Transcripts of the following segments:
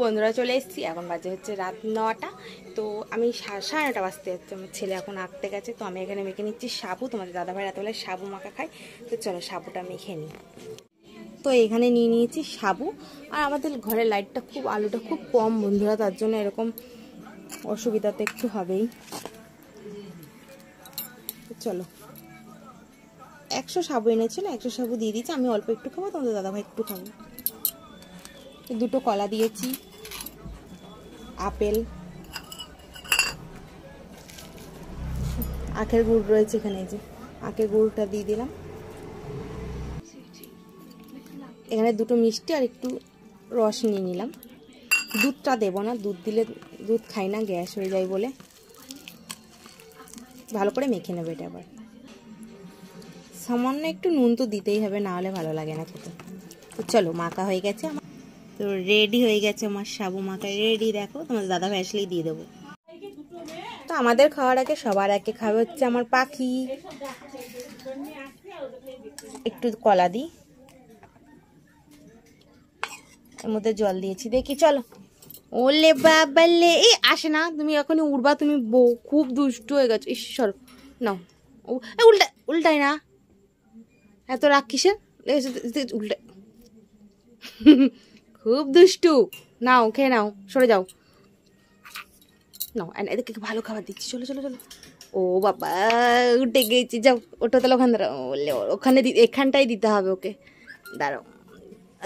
বন্ধুরা চলে এসেছি, এখন বাজে হচ্ছে রাত 9টা। তো আমি 9:30 বাজতে যাচ্ছে, আমার ছেলে এখন আঁকতে গেছে। তো আমি এখানে মেখে নিচ্ছি সাবু। তোমাদের দাদাভাই রাতবেলায় সাবু মাখা খাই, তো চলো সাবুটা মেখে নিই। তো এখানে নিয়ে নিয়েছি সাবু। আর আমাদের ঘরের লাইটটা খুব, আলোটা খুব কম বন্ধুরা, তার জন্য এরকম অসুবিধা তো একটু হবেই। চলো 100 সাবু এনেছিল, 100 সাবু দিয়ে দিয়েছি। আমি অল্প একটু খাবো, তোমাদের দাদাভাই একটু খাবো। দুটো কলা দিয়েছি, আপেল, আখের গুড় রয়েছে এখানে, এই যে আখের গুড়টা দিয়ে দিলাম। এখানে দুটো মিষ্টি আর একটু রস নিয়ে নিলাম। দুধটা দেবো না, দুধ দিলে দুধ খাই না, গ্যাস হয়ে যায় বলে। ভালো করে মেখে নেবে এটা। আবার সামান্য একটু নুন তো দিতেই হবে, না হলে ভালো লাগে না খেতে। তো চলো মাখা হয়ে গেছে আমার, তো রেডি হয়ে গেছে আমার সাবু মাখা রেডি। দেখো তোমাদের দাদা ভাই আসলেই দিয়ে দেবো। তো আমাদের খাওয়ার আগে সবার আগে খাবে হচ্ছে আমার পাখি। একটু কলা দিই, এর মধ্যে জল দিয়েছি, দেখি। চলো ওলে বাবালে, এই আসে না, তুমি এখনই উড়বা, তুমি বউ খুব দুষ্টু হয়ে গেছো। ঈশ্বর নাও, উল্টা উল্টাই না, এত রাগ কিসের? উল্টা, খুব দুষ্টু। নাও খেয়ে নাও, সরে যাও। নাও এদেরকে ভালো খাবার দিচ্ছি, চলো চলো চলো। ও বাবা উঠে গেছি, যাও ওটা তাহলে ওখানে দাঁড়াও, ওখানে এখানটাই দিতে হবে ওকে। দাঁড়াও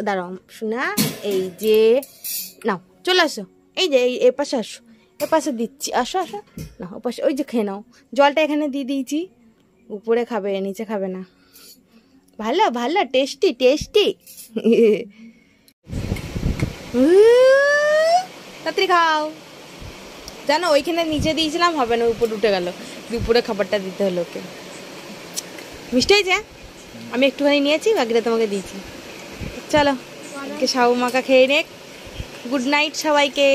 দাঁড়াও শোনা, এই যে নাও চলে আসো, এই যে এই এপাশে আসো, এপাশে দিচ্ছি, আসো আসো। না ওপাশে, ওই যে খেয়ে নাও। জলটা এখানে দিয়ে দিয়েছি, উপরে খাবে নিচে খাবে না। ভালো ভালো, টেস্টি টেস্টি। তাড়াতাড়ি খাও। জানো ওইখানে নিচে দিয়েছিলাম, হবে না, উপরে উঠে গেল। দুপুরে খাবারটা দিতে হলো ওকে। মিষ্টি হয়েছে, আমি একটুখানি নিয়েছি, বাকিটা তোমাকে দিয়েছি। চলো সাবু মাখা খেয়ে নে। গুড নাইট সবাইকে।